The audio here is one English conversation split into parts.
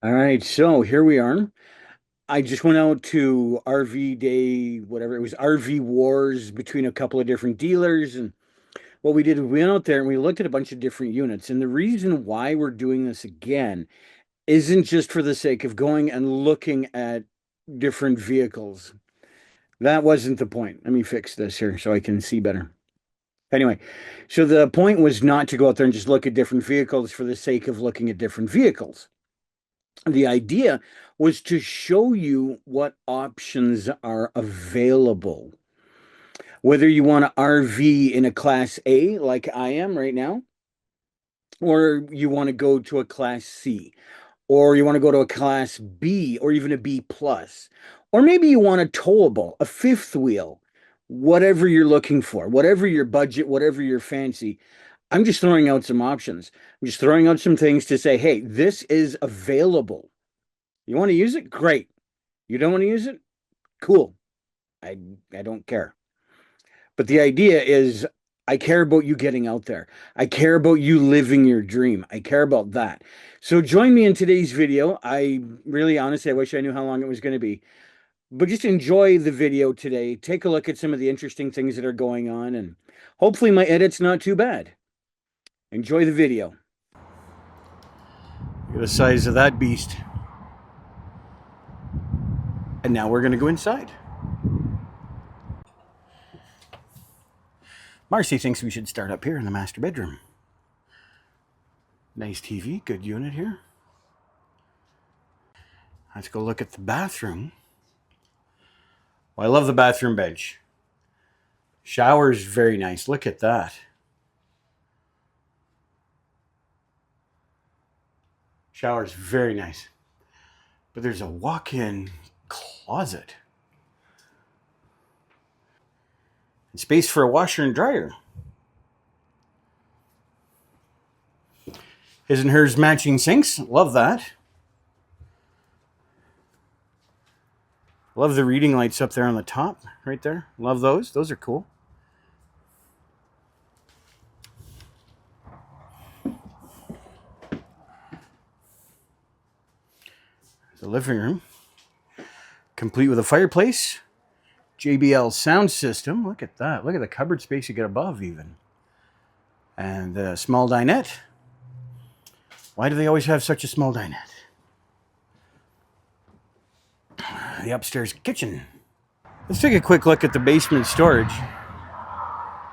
All right, so here we are. I just went out to RV Day, whatever it was, RV Wars between a couple of different dealers. And what we did, we went out there and we looked at a bunch of different units. And the reason why we're doing this again isn't just for the sake of going and looking at different vehicles. That wasn't the point. Let me fix this here so I can see better. Anyway, so the point was not to go out there and just look at different vehicles for the sake of looking at different vehicles. The idea was to show you what options are available. Whether you want to RV in a class A, like I am right now, or you want to go to a class C, or you want to go to a class B, or even a B plus, or maybe you want a towable, a fifth wheel, whatever you're looking for, whatever your budget, whatever your fancy. I'm just throwing out some options. I'm just throwing out some things to say, hey, this is available. You want to use it? Great. You don't want to use it? Cool. I I don't care. But the idea is I care about you getting out there. I care about you living your dream. I care about that. So join me in today's video. I really honestly I wish I knew how long it was going to be. But just enjoy the video today. Take a look at some of the interesting things that are going on and hopefully my edit's not too bad. Enjoy the video. Look at the size of that beast. And now we're going to go inside. Marcy thinks we should start up here in the master bedroom. Nice TV, good unit here. Let's go look at the bathroom. Well, I love the bathroom bench. Shower's very nice. Look at that. Shower's very nice. But there's a walk-in closet. And space for a washer and dryer. His and hers matching sinks. Love that. Love the reading lights up there on the top, right there. Love those. Those are cool. The living room, complete with a fireplace, JBL sound system. Look at that. Look at the cupboard space you get above even. And a small dinette. Why do they always have such a small dinette? The upstairs kitchen. Let's take a quick look at the basement storage.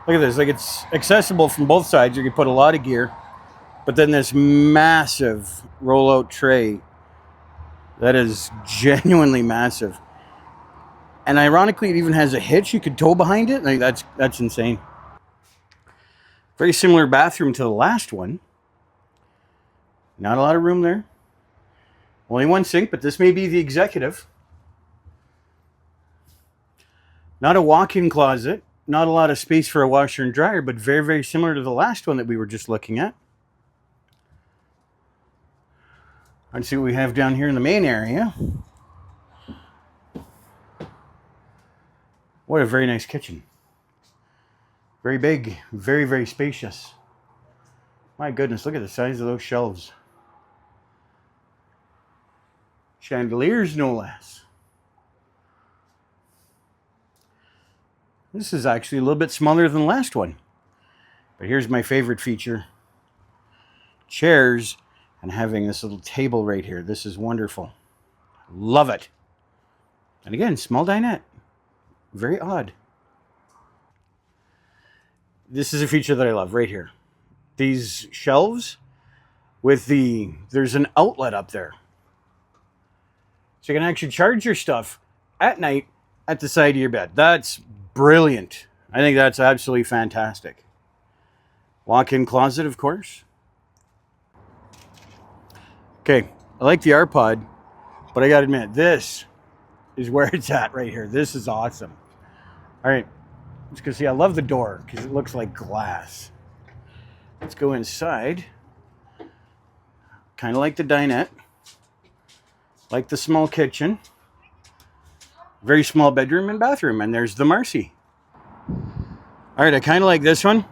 Look at this. Like, it's accessible from both sides. You can put a lot of gear. But then this massive roll-out tray that is genuinely massive. And ironically, it even has a hitch you could tow behind it. Like, that's insane. Very similar bathroom to the last one. Not a lot of room there. Only one sink, but this may be the executive. Not a walk-in closet. Not a lot of space for a washer and dryer, but very, very similar to the last one that we were just looking at. Let's see what we have down here in the main area. What a very nice kitchen. Very big, very, very spacious. My goodness, look at the size of those shelves. Chandeliers, no less. This is actually a little bit smaller than the last one. But here's my favorite feature. Chairs and having this little table right here. This is wonderful. Love it. And again, small dinette. Very odd. This is a feature that I love right here. These shelves with there's an outlet up there. So you can actually charge your stuff at night at the side of your bed. That's brilliant. I think that's absolutely fantastic. Walk-in closet, of course. Okay, I like the R-Pod, but I gotta admit, this is where it's at right here. This is awesome. All right, let's go see. I love the door because it looks like glass. Let's go inside. Kind of like the dinette. Like the small kitchen. Very small bedroom and bathroom. And there's the Marcy. All right, I kind of like this one.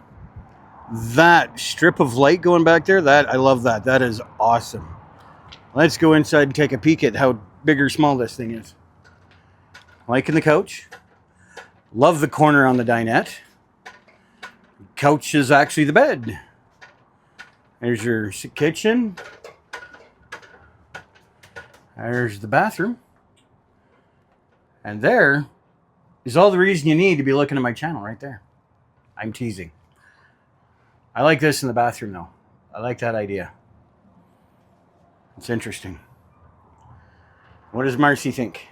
That strip of light going back there, I love that. That is awesome. Let's go inside and take a peek at how big or small this thing is. Liking the couch. Love the corner on the dinette. Couch is actually the bed. There's your kitchen. There's the bathroom. And there is all the reason you need to be looking at my channel right there. I'm teasing. I like this in the bathroom though. I like that idea. It's interesting. What does Marcy think?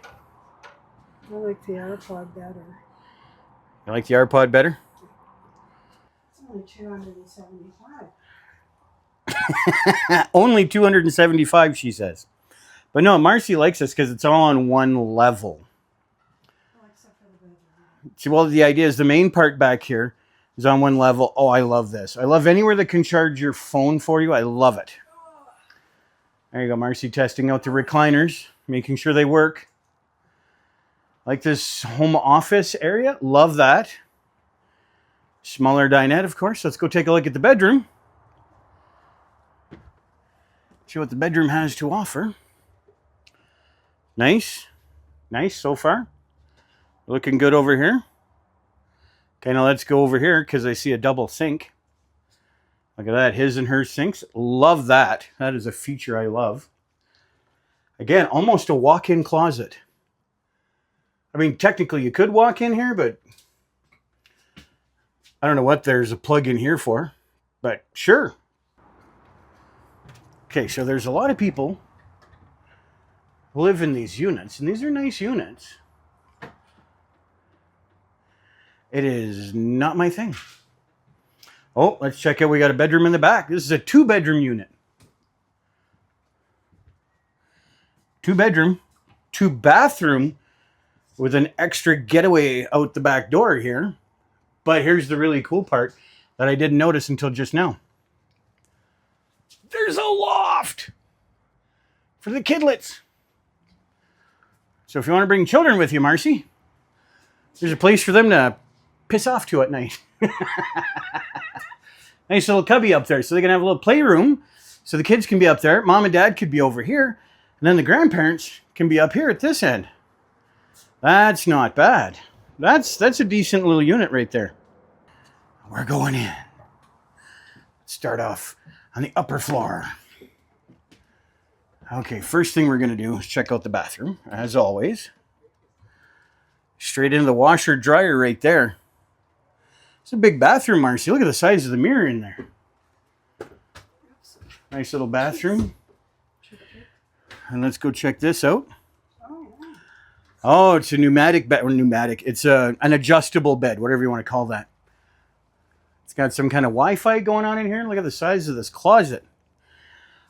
I like the AirPod better. You like the AirPod better? It's only $275. Only 275, she says. But no, Marcy likes this because it's all on one level. Oh, except for the bedroom. See, well, the idea is the main part back here is on one level. Oh, I love this. I love anywhere that can charge your phone for you. I love it. There you go, Marcy, testing out the recliners, making sure they work. Like this home office area. Love that. Smaller dinette, of course. Let's go take a look at the bedroom. See what the bedroom has to offer. Nice. Nice so far. Looking good over here. Okay, now let's go over here because I see a double sink. Look at that, his and her sinks. Love that. That is a feature I love. Again, almost a walk-in closet. I mean, technically you could walk in here, but I don't know what there's a plug in here for, but sure. Okay, so there's a lot of people who live in these units, and these are nice units. It is not my thing. Oh, let's check out. We got a bedroom in the back. This is a 2-bedroom unit. 2-bedroom, 2-bathroom with an extra getaway out the back door here. But here's the really cool part that I didn't notice until just now. There's a loft for the kidlets. So if you want to bring children with you, Marcy, there's a place for them to piss off to at night. Nice little cubby up there. So they can have a little playroom. So the kids can be up there. Mom and dad could be over here. And then the grandparents can be up here at this end. That's not bad. That's a decent little unit right there. We're going in. Let's start off on the upper floor. Okay, first thing we're going to do is check out the bathroom, as always. Straight into the washer dryer right there. It's a big bathroom, Marcy. Look at the size of the mirror in there. Nice little bathroom. And let's go check this out. Oh, it's a pneumatic bed, or pneumatic. It's an adjustable bed, whatever you want to call that. It's got some kind of Wi-Fi going on in here. Look at the size of this closet.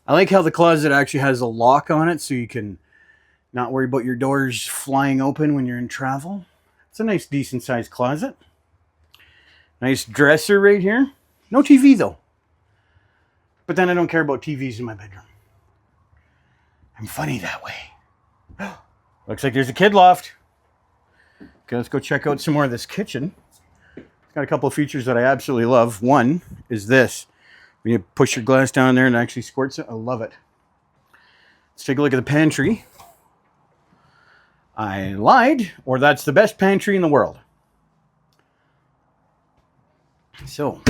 I like how the closet actually has a lock on it so you can not worry about your doors flying open when you're in travel. It's a nice, decent sized closet. Nice dresser right here. No TV though. But then I don't care about TVs in my bedroom. I'm funny that way. Looks like there's a kid loft. Okay, let's go check out some more of this kitchen. It's got a couple of features that I absolutely love. One is this. When you push your glass down there and it actually squirts it. I love it. Let's take a look at the pantry. I lied, or that's the best pantry in the world. So,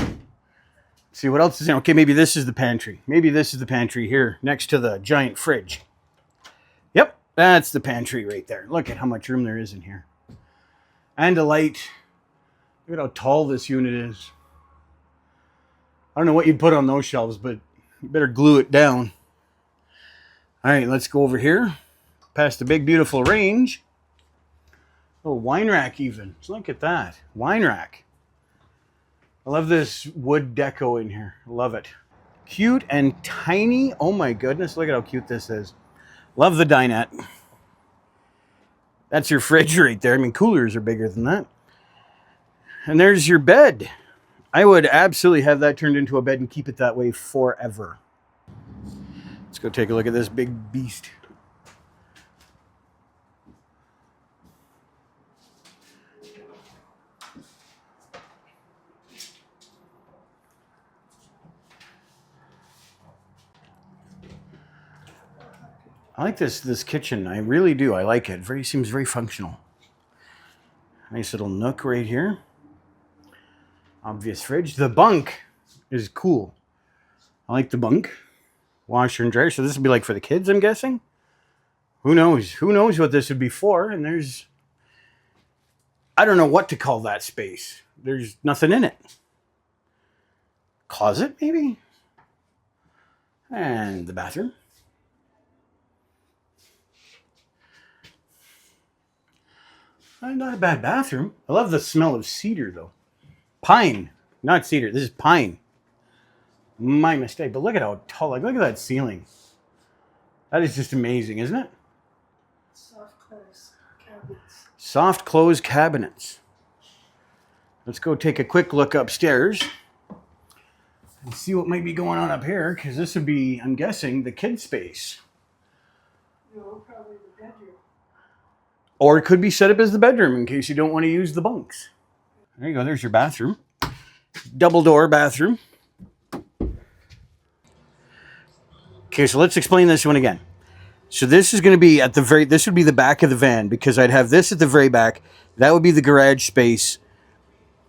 see what else is in. Okay, maybe this is the pantry. Maybe this is the pantry here next to the giant fridge. Yep, that's the pantry right there. Look at how much room there is in here. And a light. Look at how tall this unit is. I don't know what you'd put on those shelves, but you better glue it down. All right, let's go over here. Past the big, beautiful range. Oh, wine rack even. So look at that. Wine rack. I love this wood deco in here. I love it. Cute and tiny. Oh my goodness, look at how cute this is. Love the dinette. That's your fridge right there. I mean, coolers are bigger than that. And there's your bed. I would absolutely have that turned into a bed and keep it that way forever. Let's go take a look at this big beast. I like this kitchen. I really do. I like it. Seems very functional. Nice little nook right here. Obvious fridge. The bunk is cool. I like the bunk. Washer and dryer. So this would be like for the kids, I'm guessing. Who knows? Who knows what this would be for? And I don't know what to call that space. There's nothing in it. Closet, maybe? And the bathroom. Not a bad bathroom. I love the smell of cedar, though. Pine, not cedar. This is pine. My mistake. But look at how tall. Like, look at that ceiling. That is just amazing, isn't it? Soft close cabinets. Soft close cabinets. Let's go take a quick look upstairs and see what might be going on up here, because this would be, I'm guessing, the kid space. No, probably the bedroom. Or it could be set up as the bedroom in case you don't want to use the bunks. There you go. There's your bathroom. Double door bathroom. Okay, so let's explain this one again. So this is going to be this would be the back of the van, because I'd have this at the very back. That would be the garage space.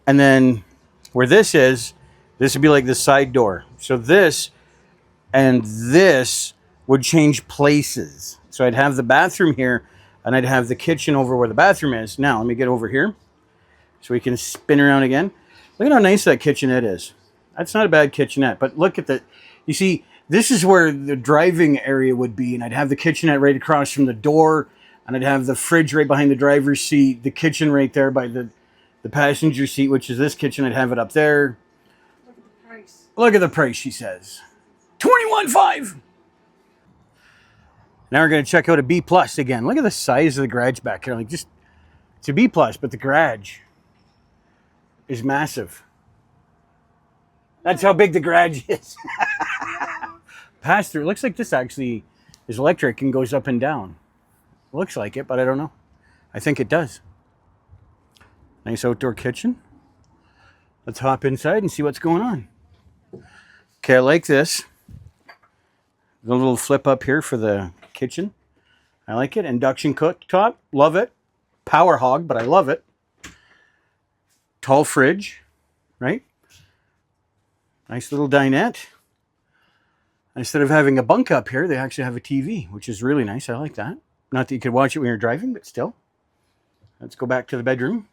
And then where this would be like the side door. So this and this would change places. So I'd have the bathroom here, and I'd have the kitchen over where the bathroom is. Now, let me get over here so we can spin around again. Look at how nice that kitchenette is. That's not a bad kitchenette, but look at you see, this is where the driving area would be, and I'd have the kitchenette right across from the door, and I'd have the fridge right behind the driver's seat, the kitchen right there by the passenger seat, which is this kitchen. I'd have it up there. Look at the price. Look at the price, she says. $21,500. Now we're going to check out a B plus again. Look at the size of the garage back here. Like, it's a B plus, but the garage is massive. That's how big the garage is. Pass through. It looks like this actually is electric and goes up and down. Looks like it, but I don't know. I think it does. Nice outdoor kitchen. Let's hop inside and see what's going on. Okay, I like this. The little flip up here for the kitchen. I like it. Induction cooktop. Love it. Power hog, but I love it. Tall fridge, right? Nice little dinette. Instead of having a bunk up here, they actually have a TV, which is really nice. I like that. Not that you could watch it when you're driving, but still. Let's go back to the bedroom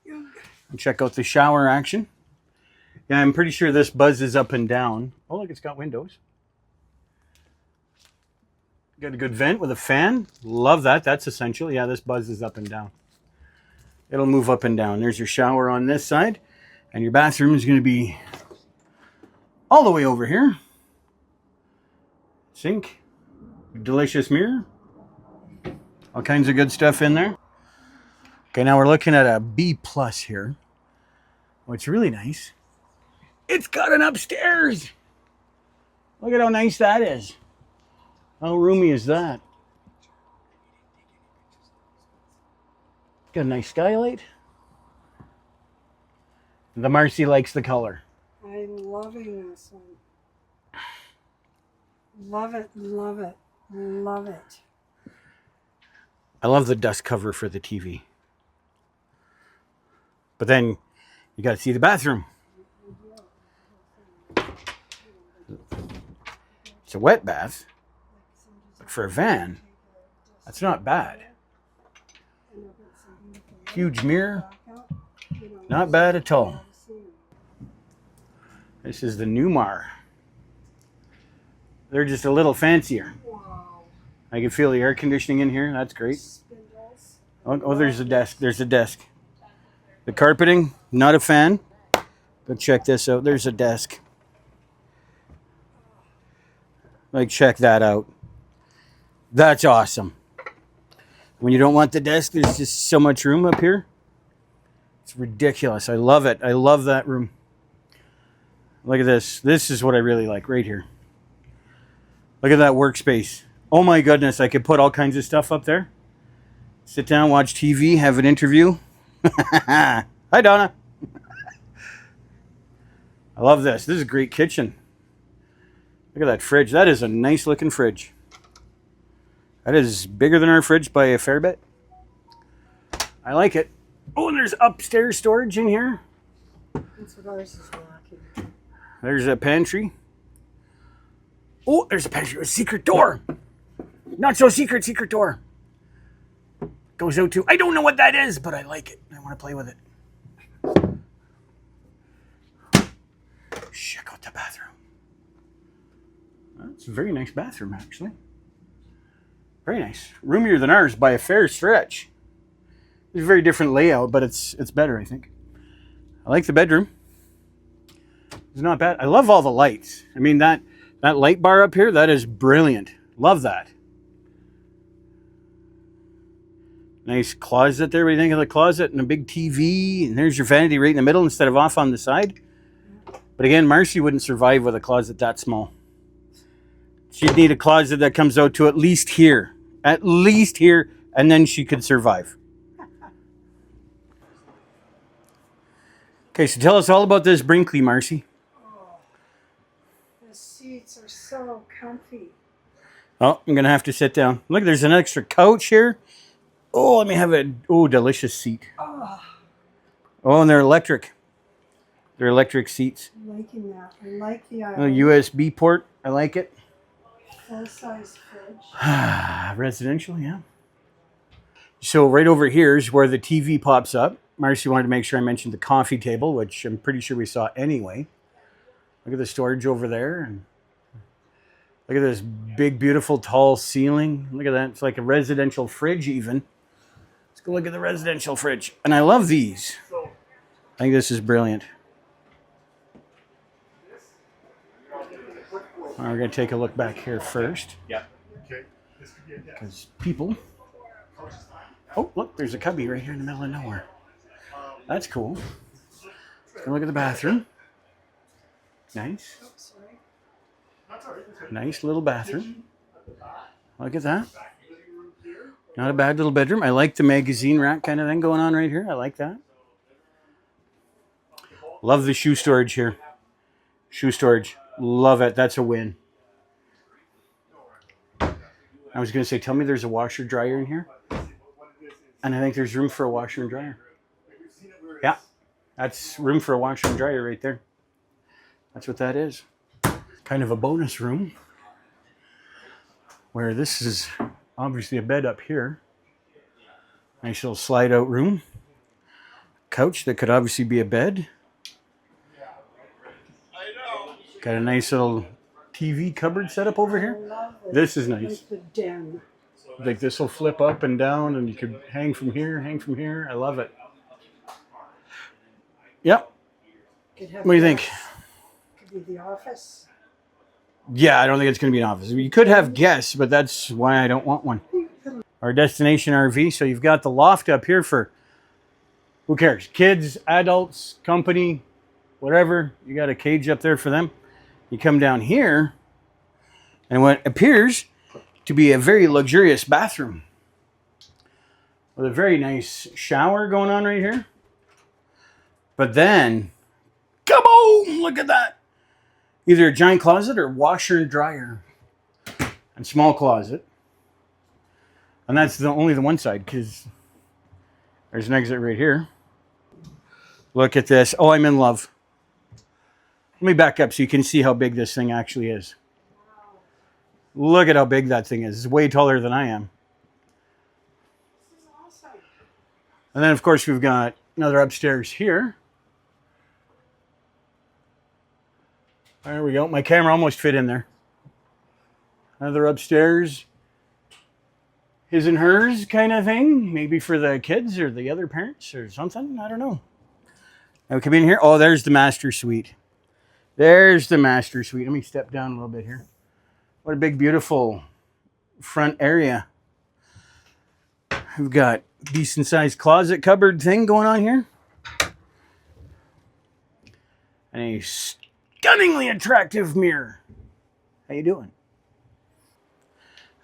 and check out the shower action. Yeah, I'm pretty sure this buzzes up and down. Oh, look, it's got windows. Got a good vent with a fan. Love that. That's essential. Yeah, this buzzes up and down. It'll move up and down. There's your shower on this side. And your bathroom is going to be all the way over here. Sink. Delicious mirror. All kinds of good stuff in there. Okay, now we're looking at a B plus here. What's really nice, it's got an upstairs. Look at how nice that is. How roomy is that? Got a nice skylight. The Marcy likes the color. I'm loving this one. Love it, love it, love it. I love the dust cover for the TV. But then you got to see the bathroom. It's a wet bath. But for a van, that's not bad. Huge mirror. Not bad at all. This is the Newmar. They're just a little fancier. I can feel the air conditioning in here. That's great. Oh, there's a desk. There's a desk. The carpeting, not a fan. But check this out. There's a desk. Like, check that out. That's awesome. When you don't want the desk, there's just so much room up here. It's ridiculous. I love it. I love that room. Look at this. This is what I really like right here. Look at that workspace. Oh my goodness, I could put all kinds of stuff up there. Sit down, watch TV, have an interview. Hi, Donna. I love this. This is a great kitchen. Look at that fridge. That is a nice looking fridge. That is bigger than our fridge by a fair bit. I like it. Oh, and there's upstairs storage in here. That's what ours is lacking. There's a pantry. Oh, there's a pantry. A secret door. Not so secret, secret door. Goes out to, I don't know what that is, but I like it. I want to play with it. Check out the bathroom. That's a very nice bathroom, actually. Very nice. Roomier than ours by a fair stretch. It's a very different layout, but it's better, I think. I like the bedroom. It's not bad. I love all the lights. I mean, that light bar up here, that is brilliant. Love that. Nice closet there. What do you think of the closet? And a big TV. And there's your vanity right in the middle instead of off on the side. But again, Marcy wouldn't survive with a closet that small. She'd need a closet that comes out to at least here. At least here. And then she could survive. Okay, so tell us all about this Brinkley, Marcy. Oh, the seats are so comfy. Oh, I'm going to have to sit down. Look, there's an extra couch here. Oh, let me have a delicious seat. Oh, Oh, and they're electric. They're electric seats. I'm liking that. I like the A island. USB port. I like it. Full-size fridge. Residential, yeah. So right over here is where the TV pops up. Marcy wanted to make sure I mentioned the coffee table, which I'm pretty sure we saw anyway. Look at the storage over there. And look at this big, beautiful, tall ceiling. Look at that. It's like a residential fridge even. Let's go look at the residential fridge. And I love these. I think this is brilliant. We're going to take a look back here first. Yeah. Okay. This could be a guess. Because people... Oh, look, there's a cubby right here in the middle of nowhere. That's cool. Let's go look at the bathroom. Nice. Oh, sorry. That's all right. That's good. Nice little bathroom. Look at that. Not a bad little bedroom. I like the magazine rack kind of thing going on right here. I like that. Love the shoe storage here. Shoe storage. Love it. That's a win. I was going to say, tell me there's a washer dryer in here. And I think there's room for a washer and dryer. Yeah. That's room for a washer and dryer right there. That's what that is. Kind of a bonus room. Where this is obviously a bed up here. Nice little slide out room. Couch that could obviously be a bed. Got a nice little TV cupboard set up over I here. love it. This is nice. Like the den. Like this will flip up and down and you could hang from here, hang from here. I love it. Yep. Could have What do you think? guests. Could be the office. Yeah, I don't think it's going to be an office. You could have guests, but that's why I don't want one. Our destination RV. So you've got the loft up here for, who cares? Kids, adults, company, whatever. You got a cage up there for them. You come down here, and what appears to be a very luxurious bathroom with a very nice shower going on right here. But then, kaboom! Look at that. Either a giant closet or washer and dryer. And small closet. And that's only the one side, because there's an exit right here. Look at this. Oh, I'm in love. Let me back up so you can see how big this thing actually is. Look at how big that thing is. It's way taller than I am. This is awesome. And then, of course, we've got another upstairs here. There we go. My camera almost fit in there. Another upstairs. His and hers kind of thing. Maybe for the kids or the other parents or something. I don't know. Now we come in here. Oh, there's the master suite. There's the master suite. Let me step down a little bit here. What a big, beautiful front area. We've got decent sized closet cupboard thing going on here. And a stunningly attractive mirror. How you doing?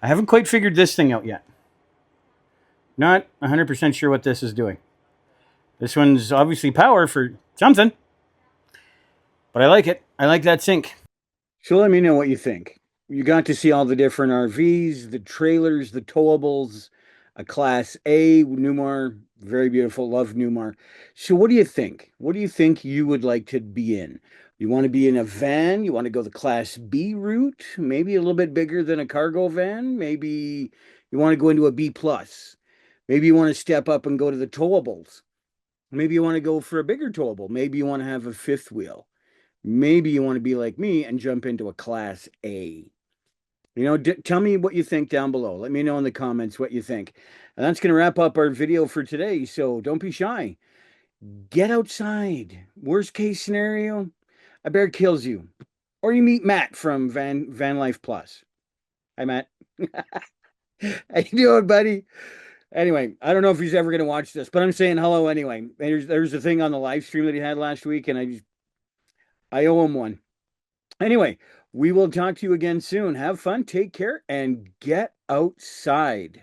I haven't quite figured this thing out yet. Not 100% sure what this is doing. This one's obviously power for something. But I like it. I like that sink. So let me know what you think. you got to see all the different RVs, the trailers, the towables, a Class A Newmar, very beautiful. Love Newmar. So, what do you think? What do you think you would like to be in? You want to be in a van? You want to go the Class B route? Maybe a little bit bigger than a cargo van? Maybe you want to go into a B plus? Maybe you want to step up and go to the towables. Maybe you want to go for a bigger towable. Maybe you want to have a fifth wheel. Maybe you want to be like me and jump into a Class A. Tell me what you think down below. Let me know in the comments what you think. And that's going to wrap up our video for today. So don't be shy. Get outside. Worst case scenario, a bear kills you. Or you meet Matt from Van Life Plus. Hi, Matt. How you doing, buddy? Anyway, I don't know if he's ever going to watch this, but I'm saying hello anyway. There's a thing on the live stream that he had last week, and I owe him one. Anyway, we will talk to you again soon. Have fun, take care, and get outside.